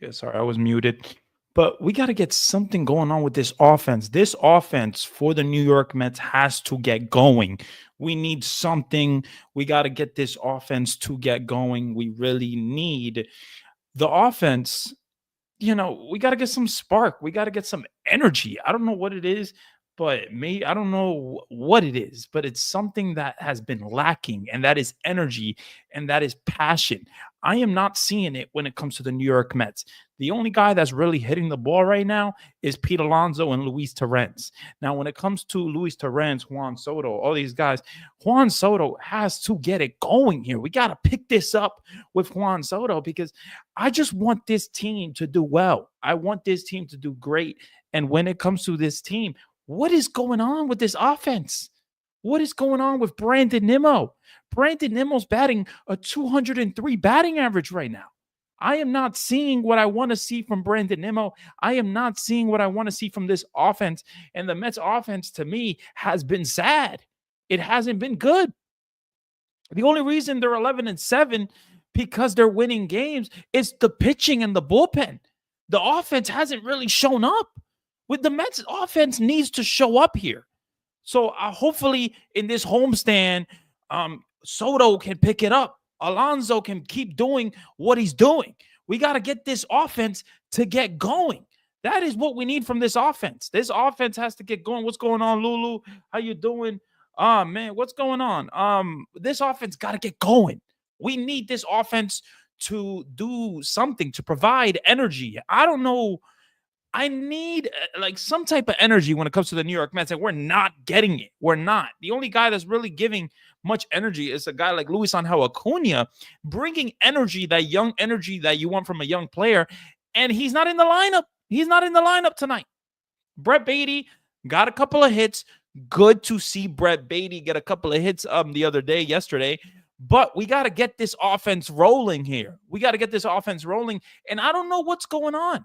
Yeah, sorry, I was muted. But we got to get something going on with this offense. This offense for the New York Mets has to get going. We need something. We got to get this offense to get going. We really need the offense. We got to get some spark. We got to get some energy. I don't know what it is, but maybe I don't know what it is, but it's something that has been lacking, and that is energy and that is passion. I am not seeing it when it comes to the New York Mets. The only guy that's really hitting the ball right now is Pete Alonso and Luis Torrens. Now, when it comes to Luis Torrens, Juan Soto, all these guys, Juan Soto has to get it going here. We got to pick this up with Juan Soto because I just want this team to do well. I want this team to do great. And when it comes to this team, what is going on with this offense? What is going on with Brandon Nimmo? Brandon Nimmo's batting a 203 batting average right now. I am not seeing what I want to see from Brandon Nimmo. I am not seeing what I want to see from this offense. And the Mets offense, to me, has been sad. It hasn't been good. The only reason they're 11-7 because they're winning games is the pitching and the bullpen. The offense hasn't really shown up. With the Mets, offense needs to show up here. So hopefully in this homestand, Soto can pick it up. Alonso can keep doing what he's doing. We got to get this offense to get going. That is what we need from this offense. This offense has to get going. What's going on, Lulu? How you doing? Man, what's going on? This offense got to get going. We need this offense to do something, to provide energy. I don't know. I need like some type of energy when it comes to the New York Mets, and we're not getting it. We're not. The only guy that's really giving much energy is a guy like Luis Angel Acuna, bringing energy, that young energy that you want from a young player, and he's not in the lineup. He's not in the lineup tonight. Brett Baty got a couple of hits. Good to see Brett Baty get a couple of hits yesterday. But we got to get this offense rolling here. We got to get this offense rolling. And I don't know what's going on.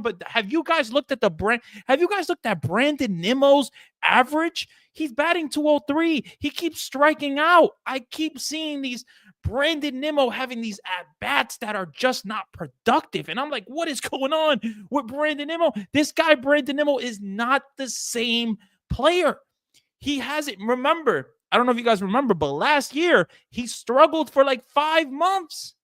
But have you guys looked at Brandon Nimmo's average? He's batting 203. He keeps striking out. I keep seeing these Brandon Nimmo having these at-bats that are just not productive. And I'm like, what is going on with Brandon Nimmo? This guy, Brandon Nimmo, is not the same player. He hasn't. Remember, I don't know if you guys remember, but last year, he struggled for like 5 months.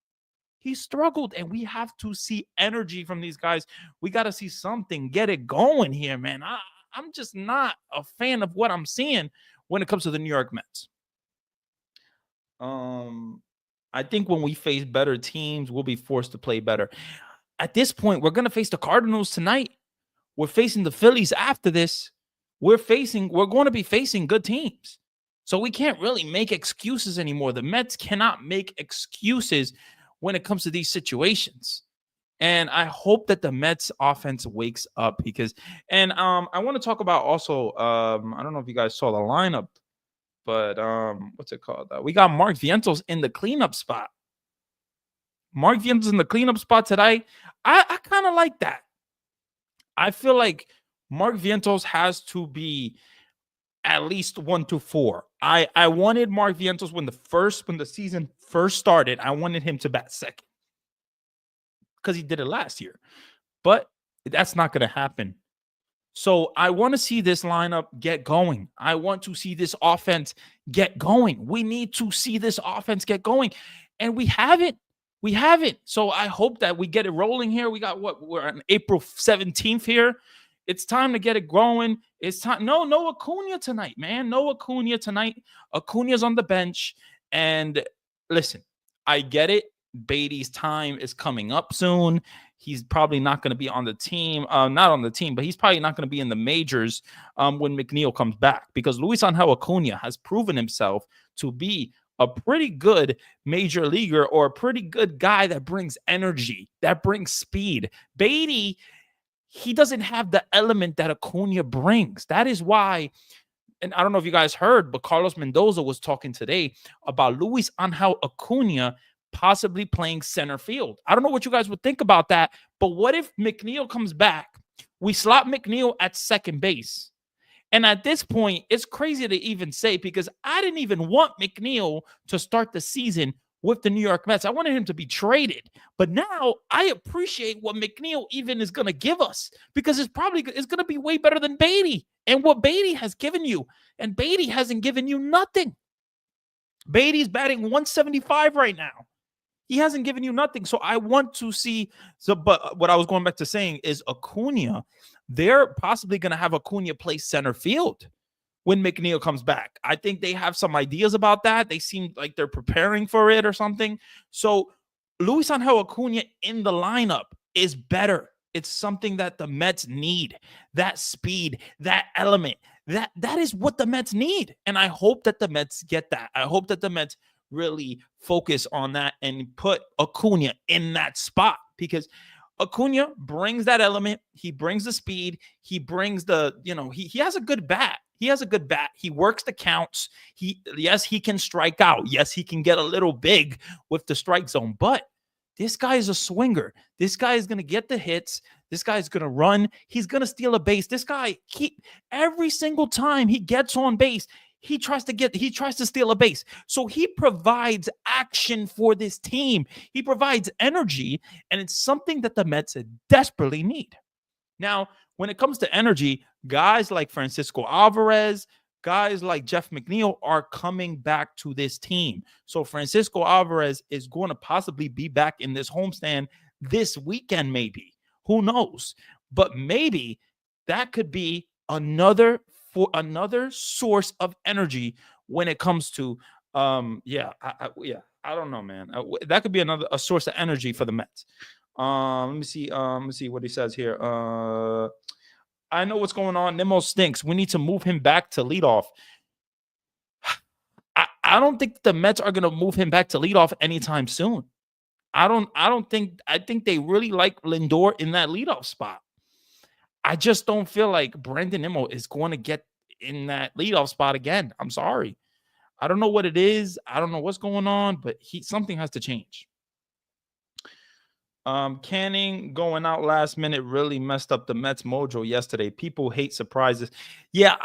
He struggled, and we have to see energy from these guys. We got to see something. Get it going here, man. I'm just not a fan of what I'm seeing when it comes to the New York Mets. I think when we face better teams, we'll be forced to play better. At this point, we're going to face the Cardinals tonight. We're facing the Phillies after this. We're going to be facing good teams. So we can't really make excuses anymore. The Mets cannot make excuses when it comes to these situations. And I hope that the Mets offense wakes up I want to talk about also, I don't know if you guys saw the lineup, but what's it called? We got Mark Vientos in the cleanup spot. Mark Vientos in the cleanup spot today. I kind of like that. I feel like Mark Vientos has to be at least 1 to 4. I wanted Mark Vientos when the season first started. I wanted him to bat second because he did it last year, but that's not going to happen. So I want to see this lineup get going. I want to see this offense get going. We need to see this offense get going, and we haven't. We haven't. So I hope that we get it rolling here. We got we're on April 17th here. It's time to get it growing. It's time. No Acuna tonight, man. No Acuna tonight. Acuna's on the bench. And listen, I get it. Baty's time is coming up soon. He's probably not going to be on the team. Not on the team, but he's probably not going to be in the majors when McNeil comes back, because Luis Angel Acuna has proven himself to be a pretty good major leaguer, or a pretty good guy that brings energy, that brings speed. Baty, he doesn't have the element that Acuna brings. That is why, and I don't know if you guys heard, but Carlos Mendoza was talking today about Luis Angel Acuna possibly playing center field. I don't know what you guys would think about that, but what if McNeil comes back? We slot McNeil at second base. And at this point, it's crazy to even say, because I didn't even want McNeil to start the season with the New York Mets. I wanted him to be traded. But now I appreciate what McNeil even is going to give us, because it's going to be way better than Beatty and what Beatty has given you. And Beatty hasn't given you nothing. Beatty's batting 175 right now. He hasn't given you nothing. So I want to see. So, but what I was going back to saying is Acuna, they're possibly going to have Acuna play center field when McNeil comes back. I think they have some ideas about that. They seem like they're preparing for it or something. So Luis Angel Acuna in the lineup is better. It's something that the Mets need. That speed, that element, that is what the Mets need. And I hope that the Mets get that. I hope that the Mets really focus on that and put Acuna in that spot, because Acuna brings that element. He brings the speed. He brings the, he has a good bat. He has a good bat. He works the counts. Yes, he can strike out. Yes, he can get a little big with the strike zone, but this guy is a swinger. This guy is going to get the hits. This guy is going to run. He's going to steal a base. This guy, every single time he gets on base, he tries to steal a base. So he provides action for this team. He provides energy, and it's something that the Mets desperately need. Now, when it comes to energy, guys like Francisco Alvarez, guys like Jeff McNeil are coming back to this team. So Francisco Alvarez is going to possibly be back in this homestand this weekend, maybe. Who knows? But maybe that could be another source of energy when it comes to I don't know, man. That could be a source of energy for the Mets. Let me see what he says here. I know what's going on. Nimmo stinks. We need to move him back to leadoff. I don't think the Mets are going to move him back to leadoff anytime soon. I think they really like Lindor in that leadoff spot. I just don't feel like Brandon Nimmo is going to get in that leadoff spot again. I'm sorry. I don't know what it is. I don't know what's going on, but something has to change. Canning going out last minute really messed up the Mets mojo yesterday. People hate surprises. Yeah,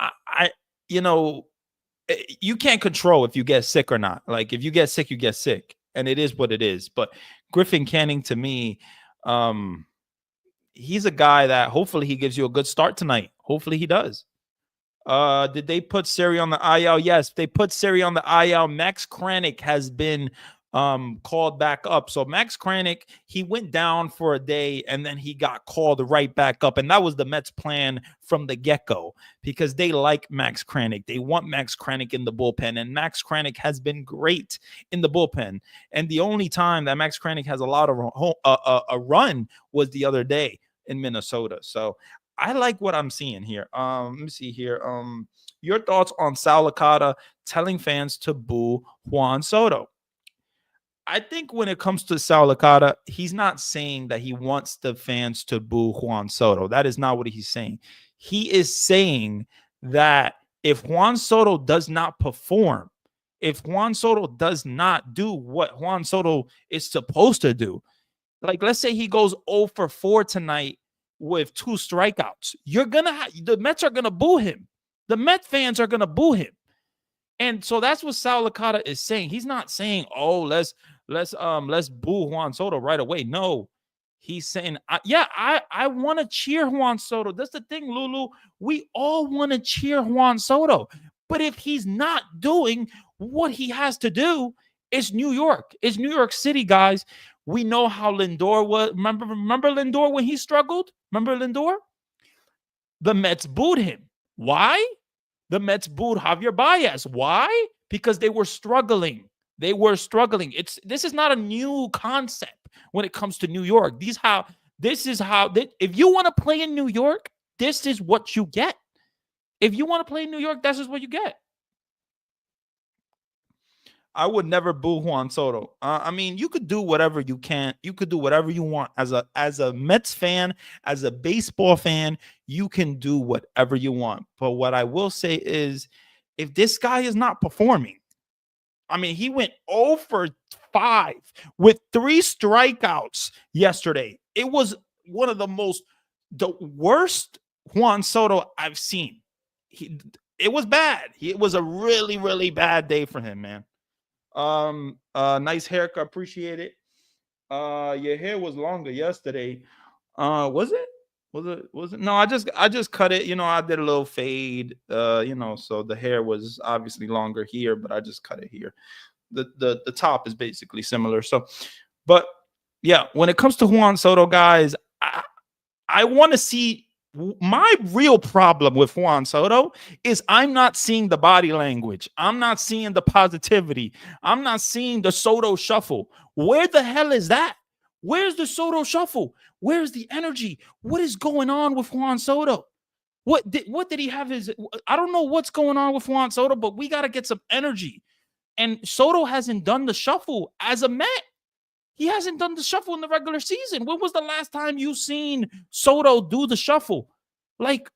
you can't control if you get sick or not. Like, if you get sick, you get sick, and it is what it is. But Griffin Canning, to me, he's a guy that hopefully he gives you a good start tonight. Hopefully he does. Did they put Siri on the IL? Yes, they put Siri on the IL. Max Kranick has been called back up. So Max Kranick, he went down for a day and then he got called right back up. And that was the Mets plan from the get-go, because they like Max Kranick. They want Max Kranick in the bullpen, and Max Kranick has been great in the bullpen. And the only time that Max Kranick has a lot of a run was the other day in Minnesota. So I like what I'm seeing here. Let me see here. Your thoughts on Sal Licata telling fans to boo Juan Soto? I think when it comes to Sal Licata, he's not saying that he wants the fans to boo Juan Soto. That is not what he's saying. He is saying that if Juan Soto does not perform, if Juan Soto does not do what Juan Soto is supposed to do, like let's say he goes 0 for 4 tonight with 2 strikeouts, the Mets are gonna boo him. The Met fans are gonna boo him. And so that's what Sal Licata is saying. He's not saying, "Oh, let's boo Juan Soto right away." No, he's saying, I want to cheer Juan Soto. That's the thing, Lulu. We all want to cheer Juan Soto, but if he's not doing what he has to do, it's New York. It's New York City, guys. We know how Lindor was. Remember Lindor when he struggled? Remember Lindor? The Mets booed him. Why? The Mets booed Javier Baez. Why? Because they were struggling. This is not a new concept when it comes to New York. If you want to play in New York, this is what you get. If you want to play in New York, this is what you get. I would never boo Juan Soto. I mean, you could do whatever you can. You could do whatever you want as a Mets fan, as a baseball fan. You can do whatever you want. But what I will say is, if this guy is not performing, I mean, he went 0 for 5 with 3 strikeouts yesterday. It was one of the worst Juan Soto I've seen. It was bad. It was a really, really bad day for him, man. Nice haircut. Appreciate it. Your hair was longer yesterday. Was it? Was it? No, I just cut it. I did a little fade. So the hair was obviously longer here, but I just cut it here. The top is basically similar. So, but yeah, when it comes to Juan Soto, guys, I want to see. My real problem with Juan Soto is I'm not seeing the body language. I'm not seeing the positivity. I'm not seeing the Soto shuffle. Where the hell is that? Where's the Soto shuffle? Where's the energy? What is going on with Juan Soto? What did he have his I don't know what's going on with Juan Soto, but we got to get some energy. And Soto hasn't done the shuffle as a Met. He hasn't done the shuffle in the regular season. When was the last time you seen Soto do the shuffle? Like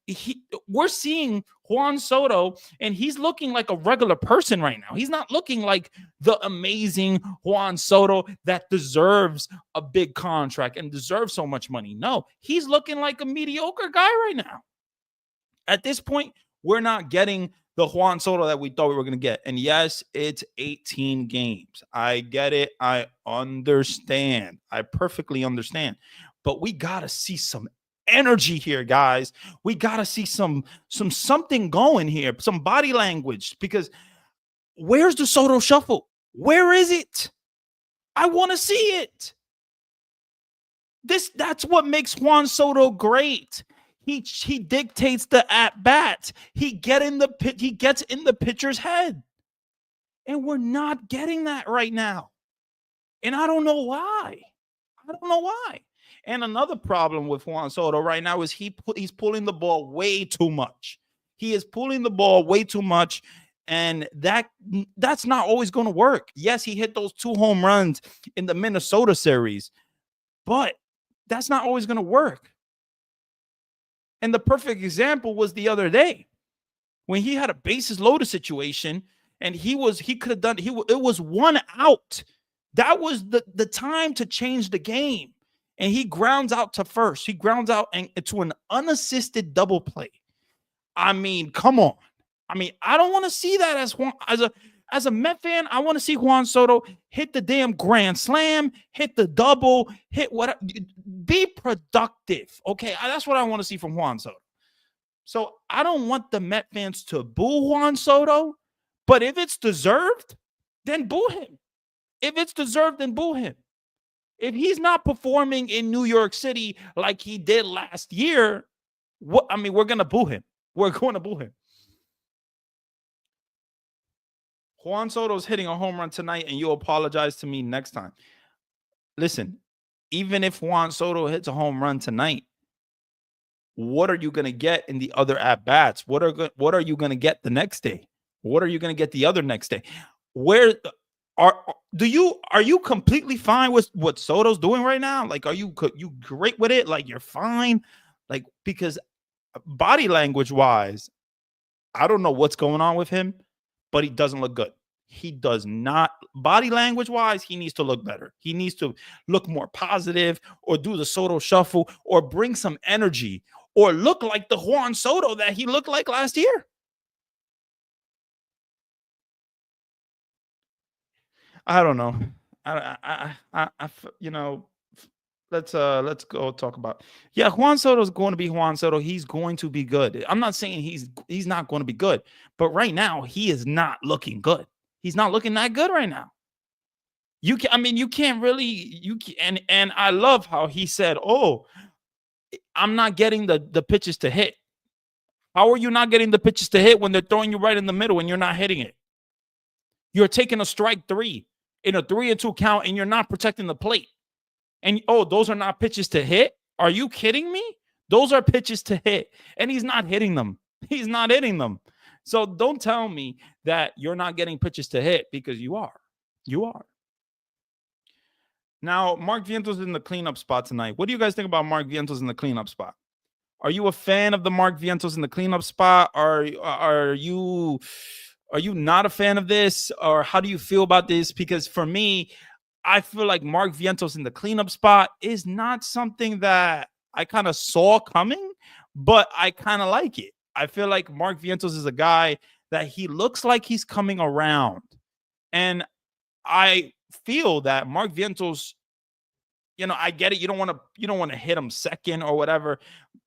we're seeing Juan Soto, and he's looking like a regular person right now. He's not looking like the amazing Juan Soto that deserves a big contract and deserves so much money. No, he's looking like a mediocre guy right now. At this point, we're not getting the Juan Soto that we thought we were going to get. And yes, it's 18 games. I get it. I understand. I perfectly understand. But we got to see some energy here, guys. We got to see something going here, some body language, because where's the Soto shuffle? Where is it? I want to see it. That's what makes Juan Soto great. He dictates the at bat. He gets in the pitcher's head. And we're not getting that right now. And I don't know why. And another problem with Juan Soto right now is he's pulling the ball way too much. He is pulling the ball way too much, and that's not always going to work. Yes, he hit those 2 home runs in the Minnesota series, but that's not always going to work. And the perfect example was the other day when he had a bases loaded situation, and he could have done it was 1 out. That was the time to change the game. And he grounds out to first. He grounds out to an unassisted double play. I mean, come on. I mean, I don't want to see that as a Met fan. I want to see Juan Soto hit the damn grand slam, hit the double, hit what? Be productive, okay? That's what I want to see from Juan Soto. So I don't want the Met fans to boo Juan Soto, but if it's deserved, then boo him. If it's deserved, then boo him. If he's not performing in New York City like he did last year, we're going to boo him. We're going to boo him. Juan Soto's hitting a home run tonight, and you'll apologize to me next time. Listen, even if Juan Soto hits a home run tonight, what are you going to get in the other at-bats? What are you going to get the next day? What are you going to get the other next day? Are you completely fine with what Soto's doing right now? Like, are you great with it? Like, you're fine? Like, because body language wise, I don't know what's going on with him, but he doesn't look good. He does not, body language wise, he needs to look better. He needs to look more positive, or do the Soto shuffle, or bring some energy, or look like the Juan Soto that he looked like last year. I don't know. Let's go talk about. Yeah, Juan Soto is going to be Juan Soto. He's going to be good. I'm not saying he's not going to be good, but right now he is not looking good. He's not looking that good right now. You can't really and I love how he said, "Oh, I'm not getting the pitches to hit." How are you not getting the pitches to hit when they're throwing you right in the middle and you're not hitting it? You're taking a strike 3 in a 3-2 count, and you're not protecting the plate. And those are not pitches to hit? Are you kidding me? Those are pitches to hit, and he's not hitting them. He's not hitting them. So don't tell me that you're not getting pitches to hit, because you are. You are. Now, Mark Vientos in the cleanup spot tonight. What do you guys think about Mark Vientos in the cleanup spot? Are you a fan of the Mark Vientos in the cleanup spot? Are you not a fan of this? Or how do you feel about this? Because for me, I feel like Mark Vientos in the cleanup spot is not something that I kind of saw coming, but I kind of like it. I feel like Mark Vientos is a guy that he looks like he's coming around. And I feel that Mark Vientos, I get it. You don't want to hit him second or whatever,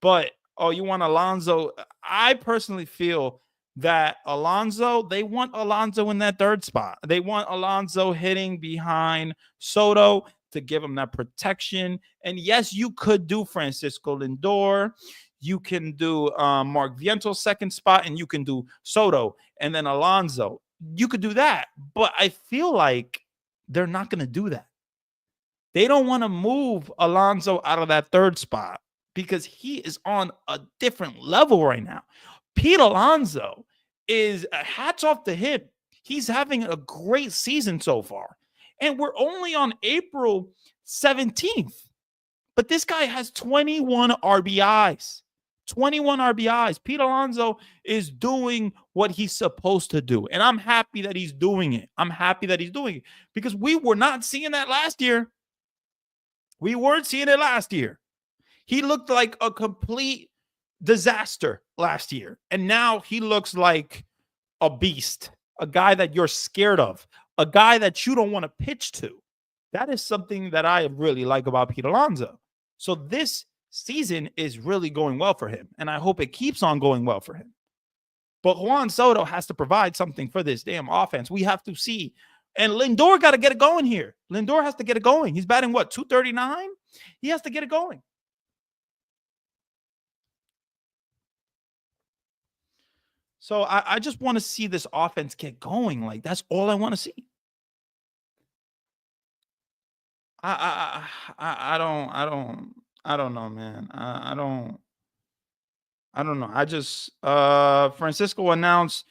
but oh, you want Alonso. I personally feel that they want Alonso in that third spot. They want Alonso hitting behind Soto to give him that protection. And yes, you could do Francisco Lindor. You can do Mark Vientos second spot, and you can do Soto and then Alonso. You could do that, but I feel like they're not going to do that. They don't want to move Alonso out of that third spot because he is on a different level right now. Pete Alonso is hats off to him. He's having a great season so far. And we're only on April 17th. But this guy has 21 RBIs. 21 RBIs. Pete Alonso is doing what he's supposed to do. And I'm happy that he's doing it. I'm happy that he's doing it because we were not seeing that last year. We weren't seeing it last year. He looked like a complete disaster last year. And now he looks like a beast, a guy that you're scared of, a guy that you don't want to pitch to. That is something that I really like about Pete Alonso. So this season is really going well for him. And I hope it keeps on going well for him. But Juan Soto has to provide something for this damn offense. We have to see. And Lindor got to get it going here. Lindor has to get it going. He's batting, what, 239? He has to get it going. So I just want to see this offense get going. Like, that's all I want to see. I don't know, man. I don't know. Francisco announced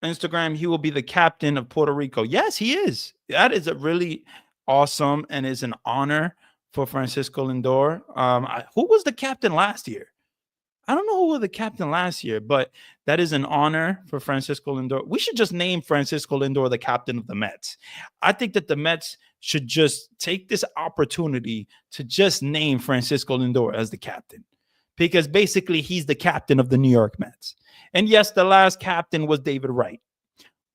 Instagram, he will be the captain of Puerto Rico. Yes, he is. That is a really awesome and is an honor for Francisco Lindor. Who was the captain last year? I don't know who was the captain last year, but that is an honor for Francisco Lindor. We should just name Francisco Lindor the captain of the Mets. I think that the Mets should just take this opportunity to just name Francisco Lindor as the captain, because basically he's the captain of the New York Mets. And yes, the last captain was David Wright.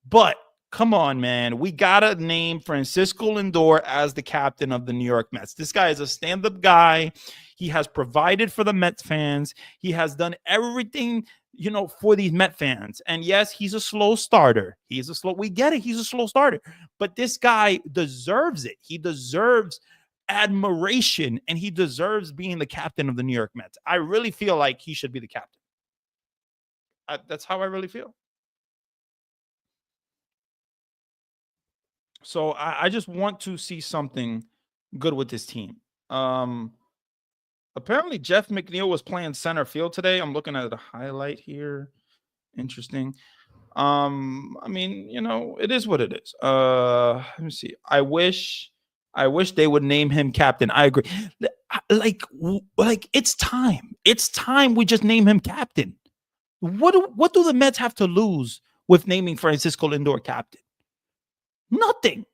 But come on, man. We got to name Francisco Lindor as the captain of the New York Mets. This guy is a stand-up guy. He has provided for the Mets fans. He has done everything, for these Met fans. And yes, he's a slow starter. We get it. He's a slow starter. But this guy deserves it. He deserves admiration, and he deserves being the captain of the New York Mets. I really feel like he should be the captain. That's how I really feel. So I just want to see something good with this team. Apparently Jeff McNeil was playing center field today. I'm looking at the highlight here. Interesting. I mean, it is what it is. Let me see. I wish they would name him captain. I agree. Like it's time. It's time we just name him captain. What do the Mets have to lose with naming Francisco Lindor captain? Nothing.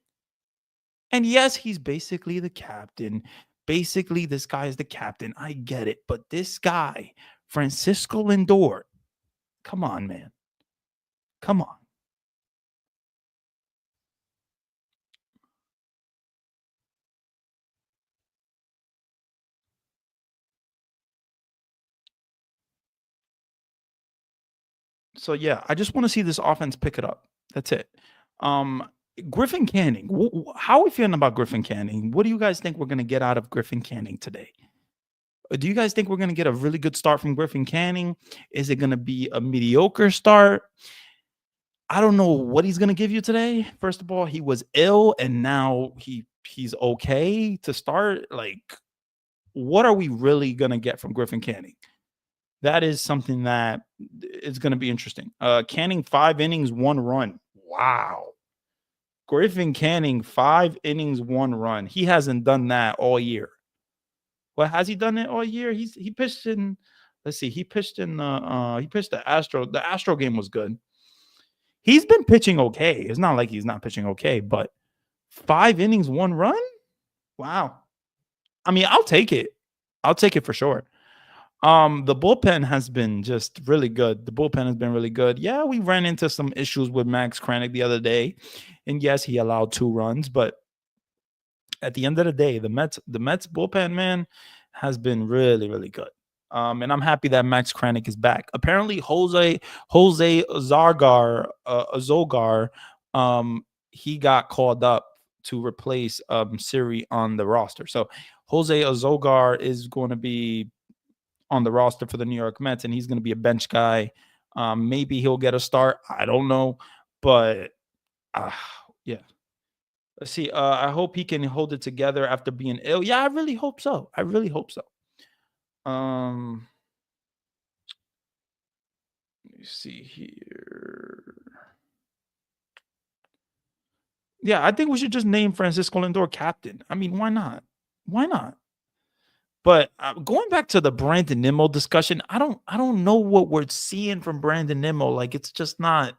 And yes, he's basically the captain. Basically, this guy is the captain. I get it. But this guy, Francisco Lindor, come on, man. Come on. So yeah, I just want to see this offense pick it up. That's it. Griffin Canning. How are we feeling about Griffin Canning? What do you guys think we're going to get out of Griffin Canning today? Do you guys think we're going to get a really good start from Griffin Canning? Is it going to be a mediocre start? I don't know what he's going to give you today. First of all, he was ill and now he's okay to start. Like, what are we really going to get from Griffin Canning? That is something that is going to be interesting. Canning, 5 innings, 1 run. Wow. Griffin Canning, 5 innings, 1 run. He hasn't done that all year. Well, has he done it all year? He pitched in. Let's see. He pitched in the. He pitched the Astro. The Astro game was good. He's been pitching okay. It's not like he's not pitching okay, but 5 innings, 1 run. Wow. I mean, I'll take it. I'll take it for sure. The bullpen has been just really good. The bullpen has been really good. Yeah, we ran into some issues with Max Kranick the other day, and yes, he allowed 2 runs, but at the end of the day, the Mets bullpen, man, has been really really good. And I'm happy that Max Kranick is back. Apparently, Jose Azogar, he got called up to replace Siri on the roster. So Jose Azogar is going to be on the roster for the New York Mets, and he's going to be a bench guy. Maybe he'll get a start. I don't know, but uh, yeah. Let's see. I hope he can hold it together after being ill. Yeah, I really hope so. I really hope so. Um, let me see here. Yeah, I think we should just name Francisco Lindor captain. I mean, why not? Why not? But going back to the Brandon Nimmo discussion, I don't know what we're seeing from Brandon Nimmo. Like, it's not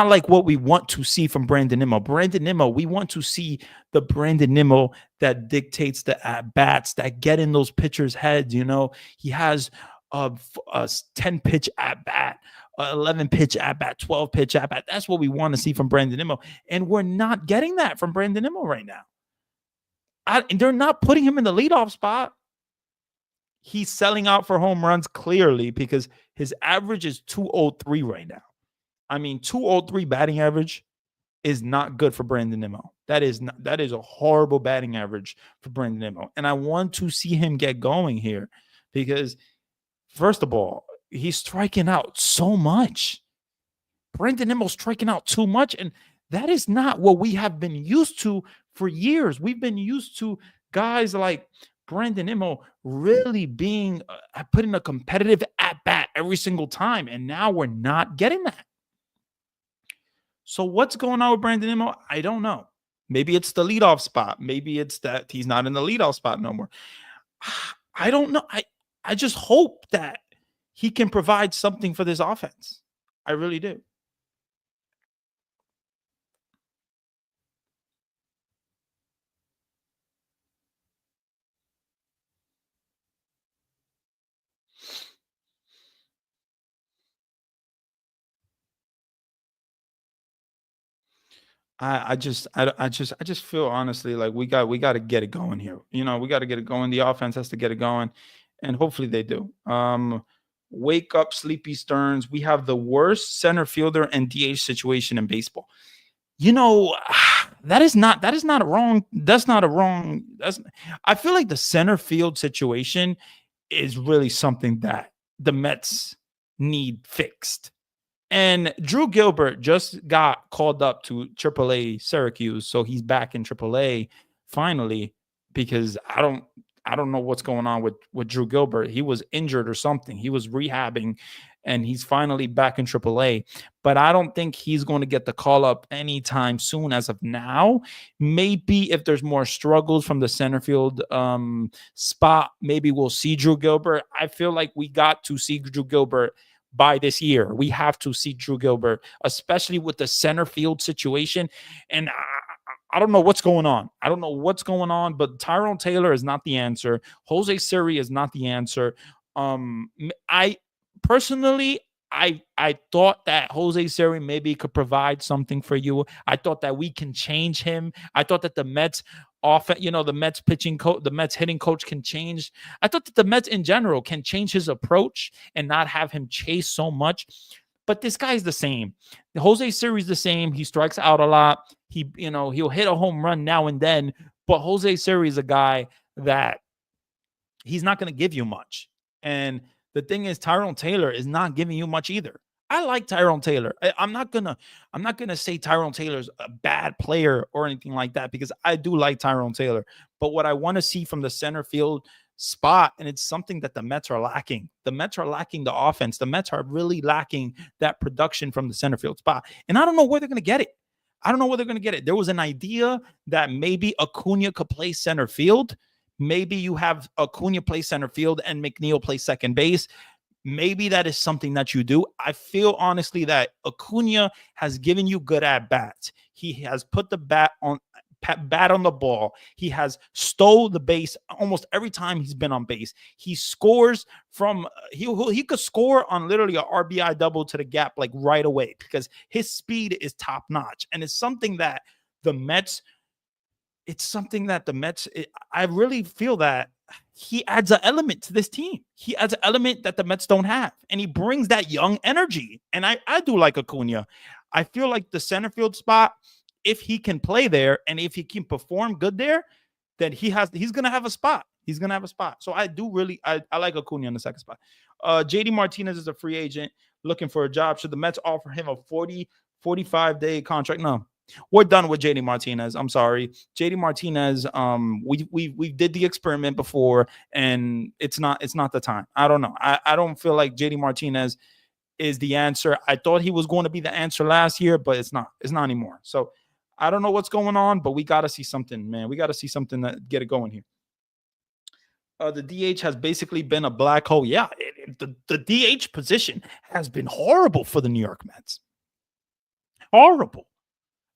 like what we want to see from Brandon Nimmo. Brandon Nimmo, we want to see the Brandon Nimmo that dictates the at bats, that get in those pitchers' heads. He has a 10 pitch at bat, 11 pitch at bat, 12 pitch at bat. That's what we want to see from Brandon Nimmo. And we're not getting that from Brandon Nimmo right now. And they're not putting him in the leadoff spot. He's selling out for home runs clearly because his average is 203 right now. I mean, 203 batting average is not good for Brandon Nimmo. That is a horrible batting average for Brandon Nimmo. And I want to see him get going here because, first of all, he's striking out so much. Brandon Nimmo's striking out too much, and that is not what we have been used to for years. We've been used to guys like Brandon Nimmo really being putting a competitive at bat every single time, and now we're not getting that. So what's going on with Brandon Nimmo? I don't know. Maybe it's the leadoff spot. Maybe it's that he's not in the leadoff spot no more. I don't know. I just hope that he can provide something for this offense. I really do. I just feel honestly like we got to get it going here. We got to get it going. The offense has to get it going, and hopefully they do. Wake up, Sleepy Stearns. We have the worst center fielder and DH situation in baseball. You know, that is not a wrong. That's not a wrong. I feel like the center field situation is really something that the Mets need fixed. And Drew Gilbert just got called up to AAA Syracuse, so he's back in AAA finally because I don't know what's going on with Drew Gilbert. He was injured or something. He was rehabbing and he's finally back in AAA. But I don't think he's going to get the call up anytime soon as of now. Maybe if there's more struggles from the center field spot, maybe we'll see Drew Gilbert. I feel like we got to see Drew Gilbert by this year. We have to see Drew Gilbert, especially with the center field situation. And I don't know what's going on. I don't know what's going on, but Tyrone Taylor is not the answer. Jose Siri is not the answer. I personally, I thought that Jose Siri maybe could provide something for you. I thought that we can change him. I thought that the Mets the Mets pitching coach, the Mets hitting coach can change. I thought that the Mets in general can change his approach and not have him chase so much. But this guy's the same. Jose Siri's the same. He strikes out a lot. He'll hit a home run now and then. But Jose Siri is a guy that he's not going to give you much. And the thing is, Tyrone Taylor is not giving you much either. I like Tyrone Taylor. I'm not gonna say Tyrone Taylor's a bad player or anything like that because I do like Tyrone Taylor. But what I want to see from the center field spot, and it's something that the Mets are lacking. The Mets are lacking the offense. The Mets are really lacking that production from the center field spot. And I don't know where they're gonna get it. I don't know where they're gonna get it. There was an idea that maybe Acuna could play center field. Maybe you have Acuna play center field and McNeil play second base. Maybe that is something that you do. I feel honestly that Acuna has given you good at bats. He has bad on the ball. He has stole the base almost every time he's been on base. He scores from he could score on literally a RBI double to the gap like right away because his speed is top notch, and it's something that the Mets it's something that the Mets, I really feel that he adds an element to this team. He adds an element that the Mets don't have, and he brings that young energy. And I do like Acuna. I feel like the center field spot, if he can play there and if he can perform good there, then he's gonna have a spot. He's gonna have a spot. So I do really I like Acuna in the second spot. JD Martinez is a free agent looking for a job. Should the Mets offer him a 45-day contract? No, we're done with JD Martinez. I'm sorry. JD Martinez, we did the experiment before and it's not the time. I don't know. I don't feel like JD Martinez is the answer. I thought he was going to be the answer last year, but it's not. It's not anymore. So I don't know what's going on, but we got to see something, man. We got to see something that get it going here. The DH has basically been a black hole. Yeah, the DH position has been horrible for the New York Mets. Horrible.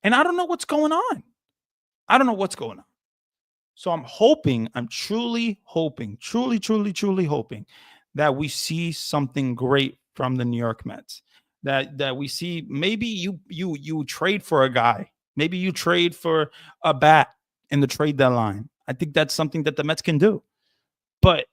And I don't know what's going on. I don't know what's going on. So I'm truly hoping that we see something great from the New York Mets. That we see maybe you trade for a guy. Maybe you trade for a bat in the trade deadline. I think that's something that the Mets can do. But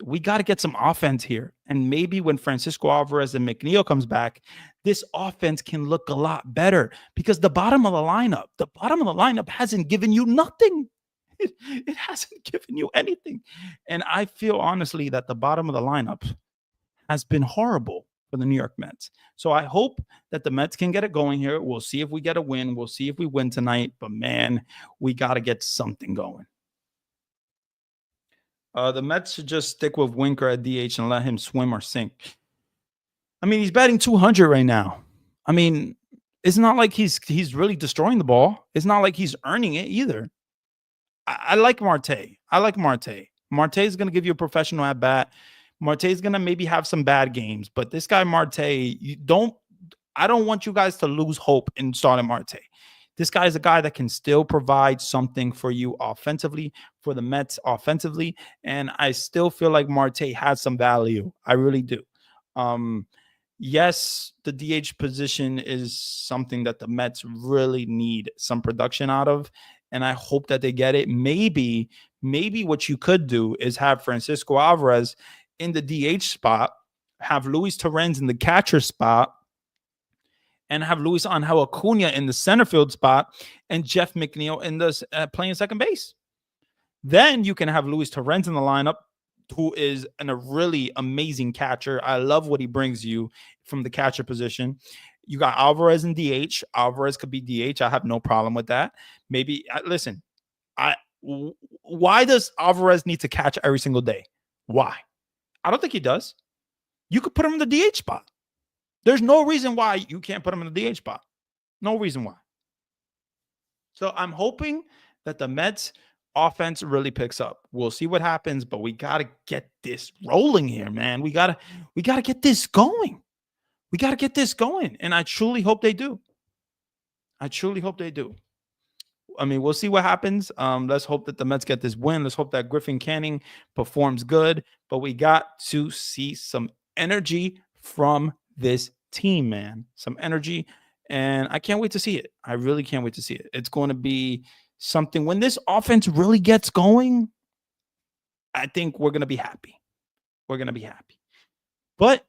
we got to get some offense here. And maybe when Francisco Alvarez and McNeil comes back, this offense can look a lot better because the bottom of the lineup hasn't given you nothing. It hasn't given you anything. And I feel honestly that the bottom of the lineup has been horrible for the New York Mets. So I hope that the Mets can get it going here. We'll see if we get a win. We'll see if we win tonight. But man, we got to get something going. The Mets should just stick with Winker at DH and let him swim or sink. I mean, he's batting 200 right now. I mean, it's not like he's really destroying the ball. It's not like he's earning it either. I like Marte. I like Marte. Marte is going to give you a professional at bat. Marte is going to maybe have some bad games, but this guy Marte, I don't want you guys to lose hope in starting Marte. This guy is a guy that can still provide something for you offensively, for the Mets offensively. And I still feel like Marte has some value. I really do. Yes, the DH position is something that the Mets really need some production out of. And I hope that they get it. Maybe what you could do is have Francisco Alvarez in the DH spot, have Luis Torrens in the catcher spot, and have Luis Angel Acuna in the center field spot and Jeff McNeil in the playing second base. Then you can have Luis Torrens in the lineup, who is a really amazing catcher. I love what he brings you from the catcher position. You got Alvarez in DH. Alvarez could be DH. I have no problem with that. Maybe, listen, why does Alvarez need to catch every single day? Why? I don't think he does. You could put him in the DH spot. There's no reason why you can't put him in the DH spot. No reason why. So I'm hoping that the Mets offense really picks up. We'll see what happens, but we got to get this rolling here, man. We got to get this going. We got to get this going. And I truly hope they do. I truly hope they do. I mean, we'll see what happens. Let's hope that the Mets get this win. Let's hope that Griffin Canning performs good. But we got to see some energy from this team, man. Some energy. And I can't wait to see it. I really can't wait to see it. It's going to be something. When this offense really gets going, I think we're going to be happy. We're going to be happy. But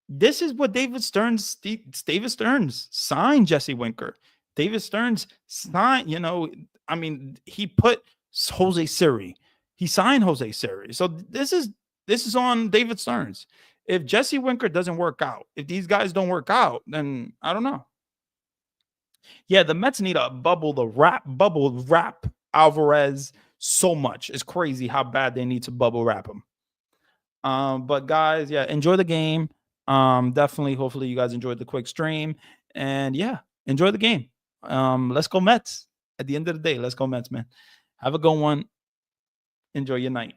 this is what David Stearns signed Jesse Winker. David Stearns signed, he put Jose Siri. He signed Jose Siri. So this is on David Stearns. If Jesse Winker doesn't work out, if these guys don't work out, then I don't know. Yeah, the Mets need a bubble wrap Alvarez so much. It's crazy how bad they need to bubble wrap him. But guys, yeah, enjoy the game. Definitely, hopefully you guys enjoyed the quick stream. And yeah, enjoy the game. Let's go Mets. At the end of the day, let's go Mets, man. Have a good one. Enjoy your night.